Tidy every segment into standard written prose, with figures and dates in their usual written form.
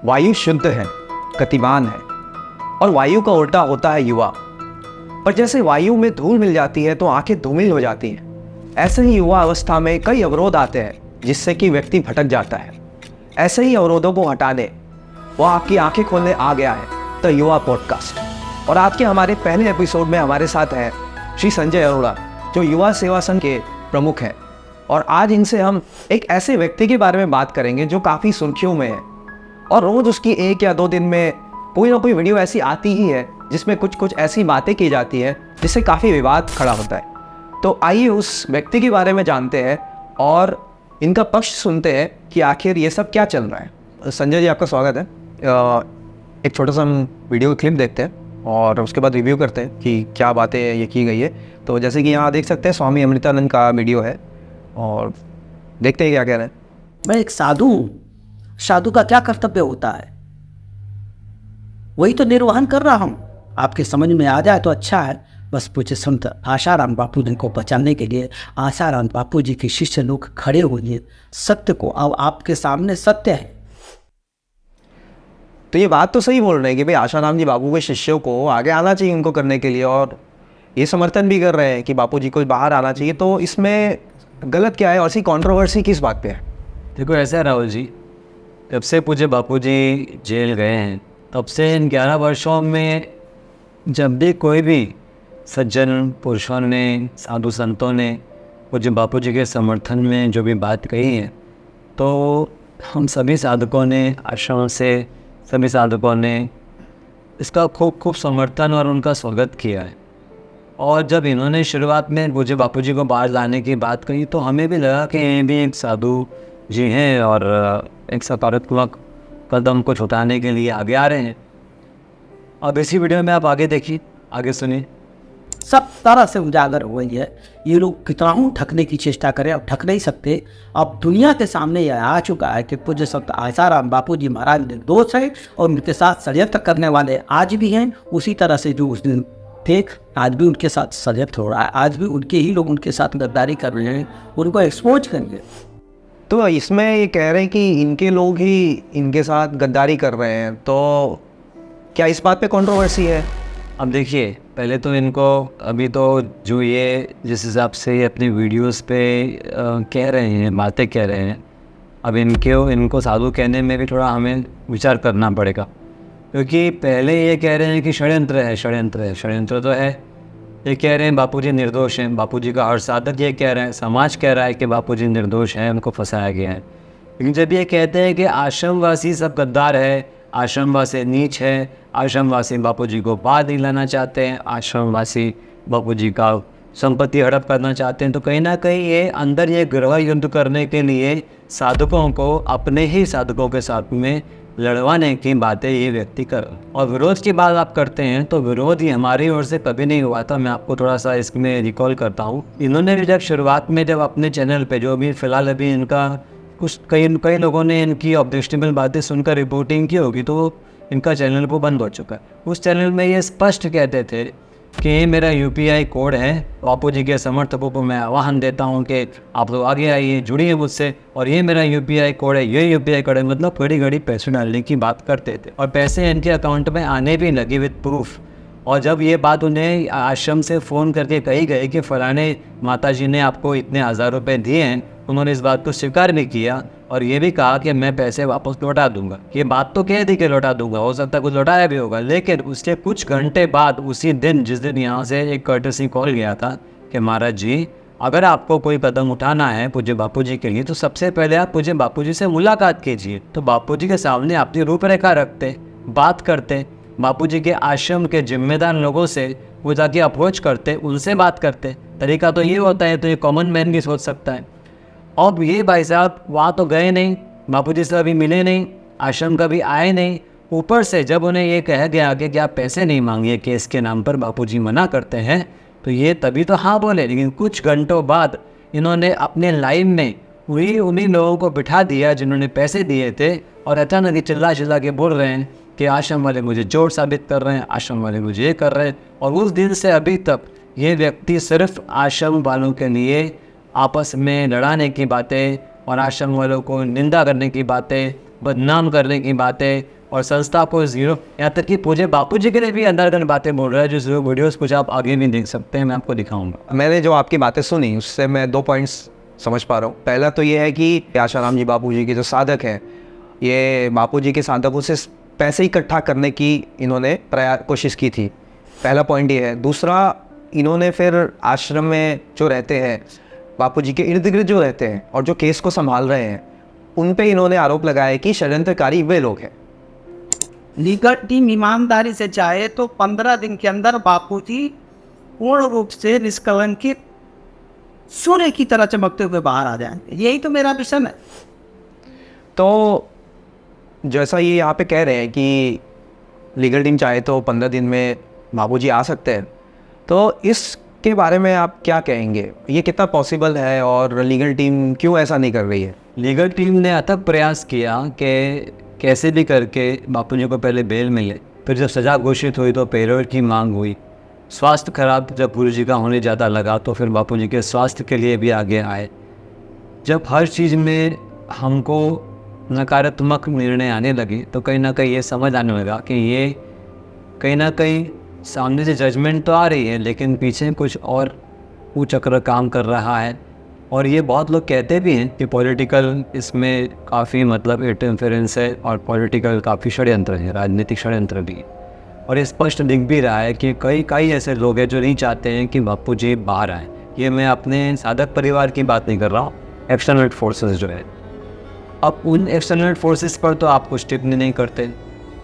वायु शुद्ध है, गतिमान है और वायु का उल्टा होता है युवा। पर जैसे वायु में धूल मिल जाती है तो आंखें धूमिल हो जाती हैं, ऐसे ही युवा अवस्था में कई अवरोध आते हैं जिससे कि व्यक्ति भटक जाता है। ऐसे ही अवरोधों को हटाने वो आपकी आंखें खोलने आ गया है द युवा पॉडकास्ट। और आज के हमारे पहले एपिसोड में हमारे साथ हैं श्री संजय अरोड़ा, जो युवा सेवा संघ के प्रमुख हैं। और आज इनसे हम एक ऐसे व्यक्ति के बारे में बात करेंगे जो काफ़ी सुर्खियों में है और रोज़ उसकी 1 या 2 दिन में कोई ना कोई वीडियो ऐसी आती ही है जिसमें कुछ ऐसी बातें की जाती है जिससे काफ़ी विवाद खड़ा होता है। तो आइए उस व्यक्ति के बारे में जानते हैं और इनका पक्ष सुनते हैं कि आखिर ये सब क्या चल रहा है। संजय जी, आपका स्वागत है। एक छोटा सा हम वीडियो क्लिप देखते हैं और उसके बाद रिव्यू करते हैं कि क्या बातें ये की गई है। तो जैसे कि यहाँ देख सकते हैं स्वामी अमृतानंद का वीडियो है और देखते हैं क्या कह रहे हैं। मैं एक साधु हूँ। साधु का क्या कर्तव्य होता है, वही तो निर्वहन कर रहा हूँ। आपके समझ में आ जाए तो अच्छा है। बस पूछे संत आशाराम बापू जी को बचाने के लिए आशाराम बापू जी के शिष्य लोग खड़े हुए सत्य को, अब आपके सामने सत्य है। तो ये बात तो सही बोल रहे हैं कि भाई आशाराम जी बापू के शिष्यों को आगे आना चाहिए उनको करने के लिए, और ये समर्थन भी कर रहे हैं कि बापू जी को बाहर आना चाहिए। तो इसमें गलत क्या है और सी कंट्रोवर्सी किस बात पे है? देखो, ऐसा है राहुल जी, जब से पूज्य बापू जी जेल गए हैं तब से इन 11 वर्षों में जब भी कोई भी सज्जन पुरुषों ने, साधु संतों ने पूज्य बापू जी के समर्थन में जो भी बात कही है, तो हम सभी साधकों ने, आश्रम से सभी साधकों ने इसका खूब समर्थन और उनका स्वागत किया है। और जब इन्होंने शुरुआत में पूज्य बापू जी को बाहर लाने की बात कही तो हमें भी लगा कि ये भी एक साधु जी हैं और एक सकारात्मक कदम कुछ उठाने के लिए आगे आ रहे हैं। अब इसी वीडियो में आप आगे देखिए, आगे सुनिए। सब तरह से उजागर हो गई है। ये लोग कितना ठगने की चेष्टा करें, अब ठग नहीं सकते। अब दुनिया के सामने यह आ चुका है कि पूज्य संत आशाराम बापू जी महाराज निर्दोष है और उनके साथ षड्यंत्र करने वाले आज भी हैं। उसी तरह से जो उस दिन थे, आज भी उनके साथ षड्यंत्र हो रहा है। आज भी उनके ही लोग उनके साथ गद्दारी कर रहे हैं, उनको एक्सपोज करेंगे। तो इसमें ये कह रहे हैं कि इनके लोग ही इनके साथ गद्दारी कर रहे हैं, तो क्या इस बात पे कंट्रोवर्सी है? अब देखिए, पहले तो इनको अभी तो जो ये जिस हिसाब से ये अपनी वीडियोस पे कह रहे हैं, बातें कह रहे हैं, अब इनको साधु कहने में भी थोड़ा हमें विचार करना पड़ेगा। क्योंकि पहले ये कह रहे हैं कि षड्यंत्र है, षड्यंत्र तो है। ये कह रहे हैं बापूजी निर्दोष हैं, बापूजी का हर साधक ये कह रहे हैं, समाज कह रहा है कि बापूजी निर्दोष हैं, उनको फंसाया गया है। लेकिन जब ये कहते हैं कि आश्रमवासी सब गद्दार है, आश्रमवासी नीच है, आश्रमवासी बापूजी को बाहर नहीं लाना चाहते हैं, आश्रमवासी बापूजी का संपत्ति हड़प करना चाहते हैं, तो कहीं ना कहीं ये अंदर ये गृह युद्ध करने के लिए साधकों को अपने ही साधकों के साथ में लड़वाने की बातें ये व्यक्ति कर। और विरोध की बात आप करते हैं तो विरोध ही हमारी ओर से कभी नहीं हुआ था। मैं आपको थोड़ा सा इसमें रिकॉल करता हूँ। इन्होंने भी जब शुरुआत में जब अपने चैनल पे जो भी फ़िलहाल अभी इनका कुछ कई लोगों ने इनकी ऑब्जेक्शनेबल बातें सुनकर रिपोर्टिंग की होगी, तो इनका चैनल वो बंद हो चुका है। उस चैनल में ये स्पष्ट कहते थे कि ये मेरा UPI कोड है, बापू जी के समर्थकों को मैं आह्वान देता हूँ कि आप लोग आगे आइए, जुड़िए मुझसे, और ये मेरा UPI कोड है, ये UPI कोड है, मतलब घड़ी घड़ी पैसे डालने की बात करते थे और पैसे इनके अकाउंट में आने भी लगे विद प्रूफ। और जब ये बात उन्हें आश्रम से फ़ोन करके कही गई कि फ़लाने माता जी ने आपको इतने हज़ार रुपये दिए हैं, उन्होंने इस बात को स्वीकार नहीं किया और ये भी कहा कि मैं पैसे वापस लौटा दूंगा। ये बात तो कह दी कि लौटा दूंगा, हो सकता है कुछ लौटाया भी होगा। लेकिन उसके कुछ घंटे बाद, उसी दिन जिस दिन यहाँ से एक कर्टसी कॉल गया था कि महाराज जी, अगर आपको कोई कदम उठाना है पूज्य बापू जी के लिए तो सबसे पहले आप पूज्य बापू जी से मुलाकात कीजिए। तो बापू जी के सामने अपनी रूपरेखा रखते, बात करते, बापू जी के आश्रम के जिम्मेदार लोगों से वो जाके अप्रोच करते, उनसे बात करते। तरीका तो ये होता है, तो ये कॉमन मैन भी सोच सकता है। अब ये भाई साहब वहाँ तो गए नहीं, बापूजी से अभी मिले नहीं, आश्रम कभी आए नहीं। ऊपर से जब उन्हें ये कहा गया कि आप पैसे नहीं मांगिए केस के नाम पर, बापूजी मना करते हैं, तो ये तभी तो हाँ बोले। लेकिन कुछ घंटों बाद इन्होंने अपने लाइव में उन्हीं लोगों को बिठा दिया जिन्होंने पैसे दिए थे और अचानक ही चिल्ला के बोल रहे हैं कि आश्रम वाले मुझे चोर साबित कर रहे हैं, आश्रम वाले मुझे ये कर रहे हैं। और उस दिन से अभी तक ये व्यक्ति सिर्फ आश्रम वालों के लिए आपस में लड़ाने की बातें और आश्रम वालों को निंदा करने की बातें, बदनाम करने की बातें और संस्था को ज़ीरो, यहाँ तक कि पूजे बापू जी के लिए भी अंदर बातें बोल रहा है, जो ज़ीरो वीडियोस कुछ आप आगे भी देख सकते हैं, मैं आपको दिखाऊंगा। मैंने जो आपकी बातें सुनी उससे मैं 2 पॉइंट्स समझ पा रहा हूँ। पहला तो ये है कि आशाराम जी बापू जी के जो साधक हैं, ये बापू जी के साधकों से पैसे इकट्ठा करने की इन्होंने कोशिश की थी। पहला पॉइंट ये है। दूसरा, इन्होंने फिर आश्रम में जो रहते हैं, बापू जी के इर्द गिर्द जो रहते हैं और जो केस को संभाल रहे हैं, उन पे इन्होंने आरोप लगाया कि षड्यंत्रकारी वे लोग हैं। लीगल टीम ईमानदारी से चाहे तो 15 दिन के अंदर बापूजी पूर्ण रूप से निष्कलंकित सूर्य की तरह चमकते हुए बाहर आ जाएंगे। यही तो मेरा मिशन है। तो जैसा ये यहाँ पे कह रहे हैं कि लीगल टीम चाहे तो 15 दिन में बाबूजी आ सकते हैं, तो इसके बारे में आप क्या कहेंगे? ये कितना पॉसिबल है और लीगल टीम क्यों ऐसा नहीं कर रही है? लीगल टीम ने अथक प्रयास किया कि कैसे भी करके बापू जी को पहले बेल मिले, फिर जब सज़ा घोषित हुई तो पेरोल की मांग हुई। स्वास्थ्य खराब जब गुरु जी का होने ज़्यादा लगा तो फिर बापू जी के स्वास्थ्य के लिए भी आगे आए। जब हर चीज़ में हमको नकारात्मक निर्णय आने लगे तो कहीं ना कहीं ये समझ आने लगा कि ये कहीं ना कहीं सामने से जजमेंट तो आ रही है, लेकिन पीछे कुछ और कुचक्र काम कर रहा है। और ये बहुत लोग कहते भी हैं कि पॉलिटिकल इसमें काफ़ी मतलब इंटरफेरेंस है और पॉलिटिकल काफ़ी षड्यंत्र है, राजनीतिक षड्यंत्र भी है। और ये स्पष्ट दिख भी रहा है कि कई ऐसे लोग हैं जो नहीं चाहते हैं कि बापू जी बाहर आए। ये मैं अपने साधक परिवार की बात नहीं कर रहा हूँ, एक्सटर्नल फोर्सेस जो है। अब उन एक्सटर्नल फोर्सेस पर तो आप कुछ टिप्पणी नहीं करते।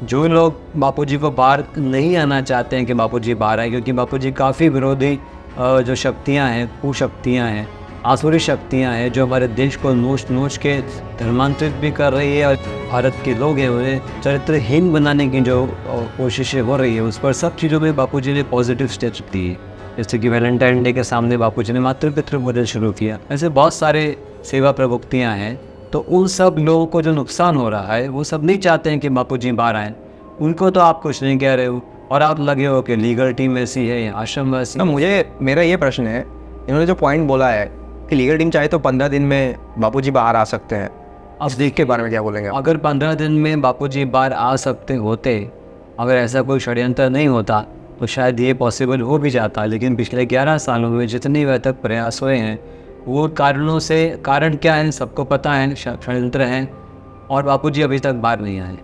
जो लोग बापू जी को बाहर नहीं आना चाहते हैं कि बापू जी बाहर आए, क्योंकि बापू जी काफ़ी विरोधी जो शक्तियाँ हैं, कुशक्तियाँ हैं, आसुरी शक्तियाँ हैं, जो हमारे देश को नोच के धर्मांतरित भी कर रही है और भारत के लोग हैं उन्हें चरित्रहीन बनाने की जो कोशिशें हो रही है, उस पर सब चीज़ों में बापू जी ने पॉजिटिव स्टेप्स दिए। जैसे कि वैलेंटाइन डे के सामने बापू जी ने मातृपितृ भोजन शुरू किया। ऐसे बहुत सारे सेवा प्रवृत्तियाँ हैं। तो उन सब लोगों को जो नुकसान हो रहा है, वो सब नहीं चाहते हैं कि बापू जी बाहर आएँ। उनको तो आप कुछ नहीं कह रहे हो और आप लगे हो कि लीगल टीम ऐसी है या आश्रम वैसी। ना, मेरा ये प्रश्न है, इन्होंने जो पॉइंट बोला है कि लीगल टीम चाहे तो 15 दिन में बापूजी बाहर आ सकते हैं, अब देख के बारे में क्या बोलेंगे? अगर 15 दिन में बापूजी बाहर आ सकते होते, अगर ऐसा कोई षड्यंत्र नहीं होता तो शायद ये पॉसिबल हो भी जाता। लेकिन पिछले 11 सालों में जितने वह तक प्रयास हुए हैं, वो कारणों से, कारण क्या है सबको पता है, षड्यंत्र हैं, और बापूजी अभी तक बाहर नहीं आए।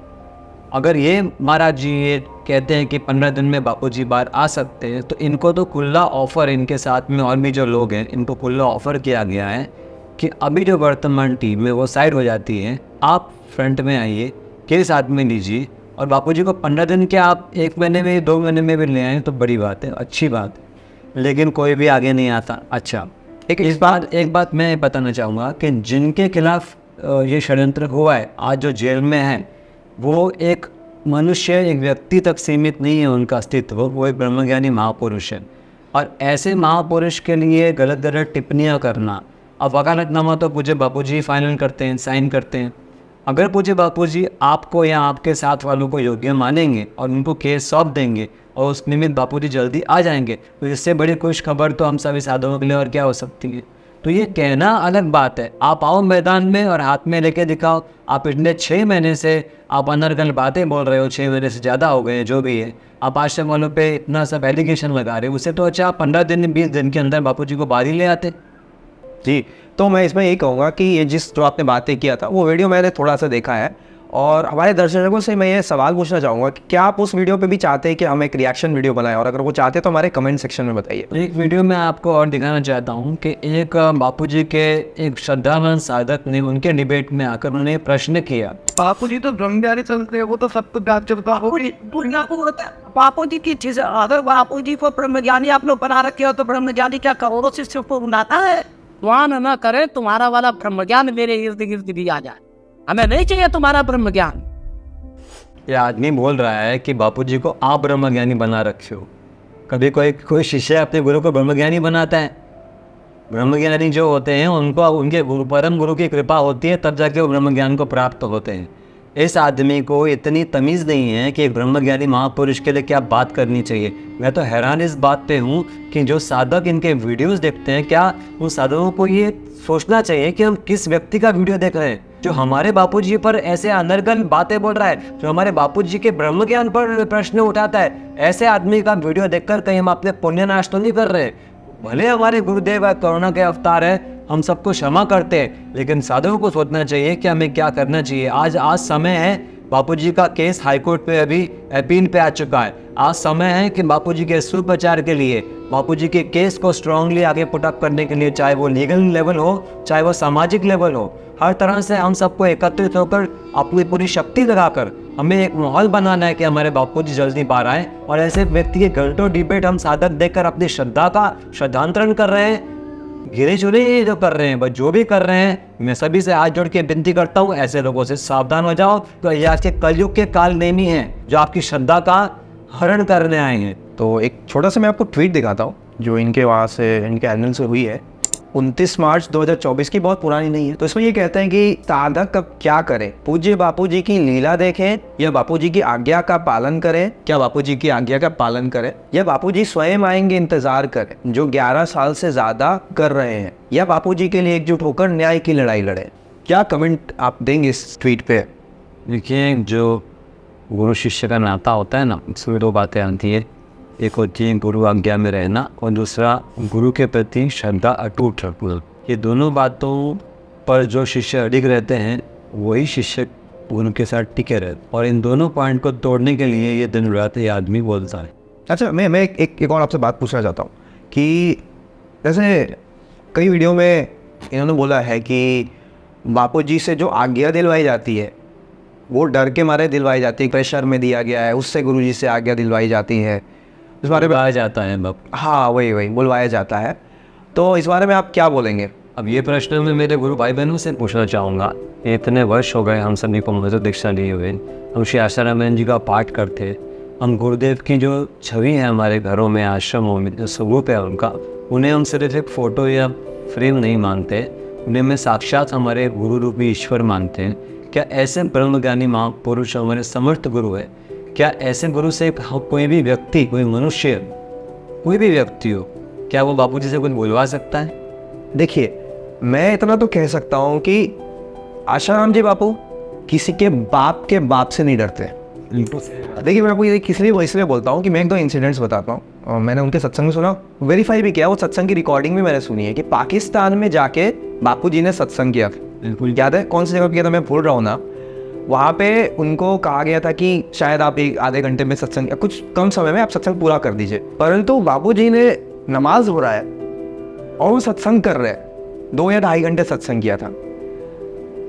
अगर ये महाराज जी ये कहते हैं कि 15 दिन में बापूजी बाहर आ सकते हैं, तो इनको तो खुला ऑफ़र, इनके साथ में और भी जो लोग हैं, इनको खुला ऑफ़र किया गया है कि अभी जो वर्तमान टीम है वो साइड हो जाती है, आप फ्रंट में आइए, केस हाथ में लीजिए, और बापूजी को 15 दिन के आप 1 महीने में 2 महीने में भी ले आएँ तो बड़ी बात है, अच्छी बात है। लेकिन कोई भी आगे नहीं आता। अच्छा, एक बात मैं बताना चाहूँगा कि जिनके खिलाफ ये षड्यंत्र हुआ है, आज जो जेल में है, वो एक मनुष्य, एक व्यक्ति तक सीमित नहीं है उनका अस्तित्व, वो एक ब्रह्मज्ञानी महापुरुष है। और ऐसे महापुरुष के लिए गलत टिप्पणियाँ करना, अब वकालतनामा तो पूज्य बापूजी फाइनल करते हैं, साइन करते हैं। अगर पूज्य बापूजी आपको या आपके साथ वालों को योग्य मानेंगे और उनको केस सौंप देंगे और उस निमित्त बापूजी जल्दी आ जाएंगे, तो इससे बड़ी खुश खबर तो हम सभी साधुओं के लिए और क्या हो सकती है। तो ये कहना अलग बात है, आप आओ मैदान में और हाथ में लेके दिखाओ। आप इतने 6 महीने से आप अनर्गल बातें बोल रहे हो, 6 महीने से ज़्यादा हो गए, जो भी है, आप आश्रम वालों पे इतना सब एलिगेशन लगा रहे हो। उससे तो अच्छा आप 15 दिन 20 दिन के अंदर बापूजी को बाहर ही ले आते। जी, तो मैं इसमें यही कहूँगा कि ये जो आपने बातें किया था, वो वीडियो मैंने थोड़ा सा देखा है, और हमारे दर्शकों से मैं ये सवाल पूछना चाहूँगा कि क्या आप उस वीडियो पे भी चाहते हैं कि हम एक रिएक्शन वीडियो बनाएं, और अगर वो चाहते हैं तो हमारे कमेंट सेक्शन में बताइए। एक वीडियो में आपको और दिखाना चाहता हूँ कि एक बापूजी के एक श्रद्धावान साधक ने उनके डिबेट में आकर उन्हें प्रश्न किया। बापूजी तो ब्रह्मचारी चलते हैं, वो तो सब कुछ बात चलता है। बापूजी की चीज, अगर बापूजी को ब्रह्मज्ञानी आप लोग बना रखे हो तो ब्रह्मज्ञानी क्या करोड़ों शिष्यों को बनाता है? भगवान न करे तुम्हारा वाला ब्रह्मज्ञान मेरे इर्द गिर्द भी आ जाए, हमें नहीं चाहिए तुम्हारा ब्रह्मज्ञान। ये आदमी बोल रहा है कि बापूजी को आप ब्रह्मज्ञानी बना रखे हो। कभी कोई शिष्य अपने गुरु को ब्रह्मज्ञानी बनाता है? ब्रह्मज्ञानी जो होते हैं उनको उनके परम गुरु की कृपा होती है, तब जाके वो ब्रह्मज्ञान को प्राप्त होते हैं। इस आदमी को इतनी तमीज़ नहीं है कि एक ब्रह्मज्ञानी महापुरुष के लिए क्या बात करनी चाहिए। मैं तो हैरान इस बात पे हूँ कि जो साधक इनके वीडियोस देखते हैं, क्या उन साधकों को ये सोचना चाहिए कि हम किस व्यक्ति का वीडियो देख रहे हैं। जो हमारे बापूजी पर ऐसे अनर्गल बातें बोल रहा है, जो हमारे बापूजी के ब्रह्म ज्ञान पर प्रश्न उठाता है, ऐसे आदमी का वीडियो देखकर कहीं हम अपने पुण्य नाश तो नहीं कर रहे। भले हमारे गुरुदेव है, करुणा के अवतार है, हम सबको क्षमा करते हैं, लेकिन साधुओं को सोचना चाहिए कि हमें क्या करना चाहिए। आज समय है, बापूजी का केस हाईकोर्ट पे अभी अपील पे आ चुका है। आज समय है कि बापूजी के सुप्रचार के लिए, बापूजी के केस को स्ट्रांगली आगे पुटअप करने के लिए, चाहे वो लीगल लेवल हो, चाहे वो सामाजिक लेवल हो, हर तरह से हम सबको एकत्रित होकर अपनी पूरी शक्ति लगाकर हमें एक माहौल बनाना है कि हमारे बापूजी जल्दी बाहर आए। और ऐसे व्यक्ति के घंटों डिबेट हम साधक देखकर अपनी श्रद्धा का श्रद्धांतरण कर रहे हैं, गिरे चुरे जो कर रहे हैं, बस जो भी कर रहे हैं, मैं सभी से हाथ जोड़ के विनती करता हूँ, ऐसे लोगों से सावधान हो जाओ। तो ये आज के कलयुग के काल नेमी हैं जो आपकी श्रद्धा का हरण करने आए हैं। तो एक छोटा सा मैं आपको ट्वीट दिखाता हूँ जो इनके वहाँ से, इनके चैनल से हुई है 29 मार्च 2024 की, बहुत पुरानी नहीं है। तो इसमें ये कहते हैं कि साधक अब क्या करें, पूज्य बापूजी की लीला देखें या बापूजी की आज्ञा का पालन करें, क्या बापूजी की आज्ञा का पालन करें, या बापूजी स्वयं आएंगे इंतजार करें जो 11 साल से ज़्यादा कर रहे हैं, या बापूजी के लिए एकजुट होकर न्याय की लड़ाई लड़ें। क्या कमेंट आप देंगे इस ट्वीट पे? देखिए, जो गुरु शिष्य का नाता होता है ना, इसमें दो बातें आती है। एक होती है गुरु आज्ञा में रहना, और दूसरा गुरु के प्रति श्रद्धा अटूट रखना। ये दोनों बातों पर जो शिष्य अडिग रहते हैं वही शिष्य गुरु के साथ टिके रहते, और इन दोनों पॉइंट को तोड़ने के लिए ये दिन रात ये आदमी बोलता है। अच्छा, मैं एक और आपसे बात पूछना चाहता हूँ कि जैसे कई वीडियो में इन्होंने बोला है कि बापूजी से जो आज्ञा दिलवाई जाती है वो डर के मारे दिलवाई जाती है, प्रेशर में दिया गया है, उससे गुरुजी से आज्ञा दिलवाई जाती है। इस बारे में बुलवाया जाता है बाप। हाँ, वही बुलवाया जाता है। तो इस बारे में आप क्या बोलेंगे? अब ये प्रश्न मैं मेरे गुरु भाई बहनों से पूछना चाहूँगा। इतने वर्ष हो गए हम सभी को मधुर दीक्षा लिए हुए, हम श्री आशाराम जी का पाठ करते, हम गुरुदेव की जो छवि है हमारे घरों में, आश्रमों में, जो स्वरूप है उनका, उन्हें हम सिर्फ एक फ़ोटो या फ्रेम नहीं मानते, उन्हें में साक्षात हमारे गुरु रूपी ईश्वर मानते हैं। क्या ऐसे ब्रह्मज्ञानी महापुरुष हमारे समर्थ गुरु है? क्या ऐसे गुरु से कोई भी व्यक्ति, कोई मनुष्य, कोई भी व्यक्ति हो, क्या वो बापूजी से कुछ बुलवा सकता है? देखिए, मैं इतना तो कह सकता हूँ कि आशाराम जी बापू किसी के बाप से नहीं डरते। देखिए, मैं आपको ये इसलिए बोलता हूँ कि मैं एक दो इंसिडेंट्स बताता हूँ, और मैंने उनके सत्संग में सुना, वेरीफाई भी किया, वो सत्संग की रिकॉर्डिंग भी मैंने सुनी है कि पाकिस्तान में जाके बापूजी ने सत्संग किया था। याद है कौन सी जगह किया था, मैं भूल रहा हूँ ना। वहाँ पे उनको कहा गया था कि शायद आप एक आधे घंटे में सत्संग, कुछ कम समय में आप सत्संग पूरा कर दीजिए, परंतु बापूजी ने नमाज हो रहा है और वो सत्संग कर रहे हैं, 2 या 2.5 घंटे सत्संग किया था।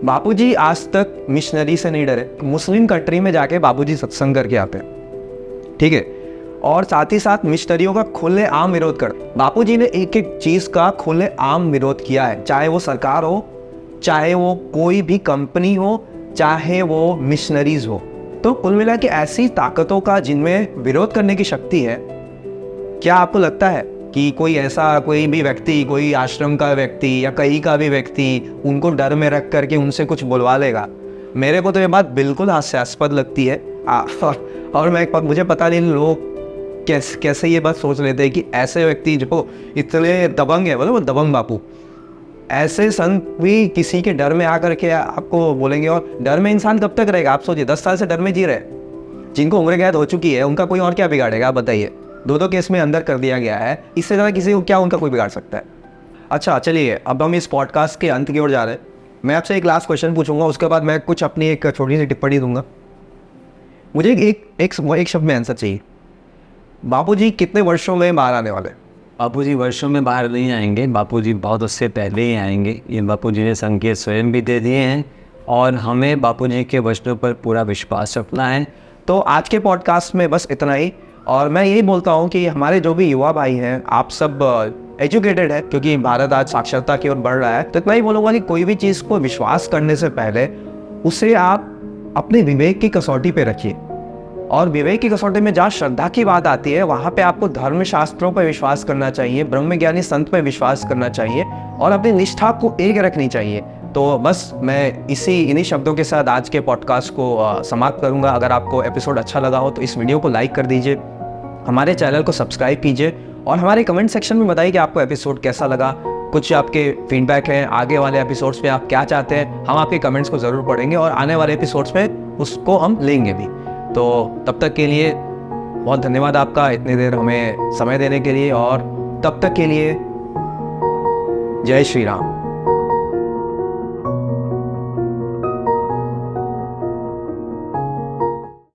बापूजी आज तक मिशनरी से नहीं डरे। मुस्लिम कंट्री में जाके बापूजी सत्संग करके आते हैं, ठीक है, और साथ ही साथ मिशनरियों का खुले आम विरोध कर। बापूजी ने एक एक चीज़ का खुले आम विरोध किया है, चाहे वो सरकार हो, चाहे वो कोई भी कंपनी हो, चाहे वो मिशनरीज हो। तो कुल मिला के ऐसी ताकतों का जिनमें विरोध करने की शक्ति है, क्या आपको लगता है कि कोई ऐसा कोई भी व्यक्ति, कोई आश्रम का व्यक्ति या कहीं का भी व्यक्ति उनको डर में रख करके उनसे कुछ बुलवा लेगा? मेरे को तो ये बात बिल्कुल हास्यास्पद लगती है। और मुझे पता नहीं लोग कैसे ये बात सोच लेते हैं कि ऐसे व्यक्ति जो इतने दबंग है, बोलो वो दबंग बापू, ऐसे संत भी किसी के डर में आकर के आपको बोलेंगे। और डर में इंसान कब तक रहेगा? आप सोचिए, 10 साल से डर में जी रहे, जिनको उम्र कैद हो चुकी है, उनका कोई और क्या बिगाड़ेगा? आप बताइए। 2 केस में अंदर कर दिया गया है, इससे ज़्यादा किसी को क्या उनका कोई बिगाड़ सकता है? अच्छा, चलिए अब हम इस पॉडकास्ट के अंत की ओर जा रहे हैं। मैं आपसे एक लास्ट क्वेश्चन पूछूंगा, उसके बाद मैं कुछ अपनी एक छोटी सी टिप्पणी दूंगा। मुझे एक शब्द में आंसर चाहिए। बापूजी कितने वर्षों में बाहर आने वाले? बापूजी वर्षों में बाहर नहीं आएंगे, बापूजी बहुत उससे पहले ही आएंगे। ये बापूजी ने संकेत स्वयं भी दे दिए हैं, और हमें बापूजी के वचनों पर पूरा विश्वास रखना है। तो आज के पॉडकास्ट में बस इतना ही। और मैं यही बोलता हूँ कि हमारे जो भी युवा भाई हैं, आप सब एजुकेटेड है, क्योंकि भारत आज साक्षरता की ओर बढ़ रहा है। तो इतना ही बोलूँगा कि कोई भी चीज़ को विश्वास करने से पहले उसे आप अपने विवेक की कसौटी पे रखिए, और विवेक की कसौटी में जहाँ श्रद्धा की बात आती है, वहाँ पे आपको धर्म शास्त्रों पर विश्वास करना चाहिए, ब्रह्मज्ञानी संत पर विश्वास करना चाहिए, और अपनी निष्ठा को एक रखनी चाहिए। तो बस मैं इन्हीं शब्दों के साथ आज के पॉडकास्ट को समाप्त करूँगा। अगर आपको एपिसोड अच्छा लगा हो तो इस वीडियो को लाइक कर दीजिए, हमारे चैनल को सब्सक्राइब कीजिए, और हमारे कमेंट सेक्शन में बताइए कि आपको एपिसोड कैसा लगा। कुछ आपके फीडबैक हैं, आगे वाले एपिसोड्स में आप क्या चाहते हैं, हम आपके कमेंट्स को ज़रूर पढ़ेंगे और आने वाले एपिसोड्स में उसको हम लेंगे भी। तो तब तक के लिए बहुत धन्यवाद आपका, इतनी देर हमें समय देने के लिए, और तब तक के लिए जय श्री राम।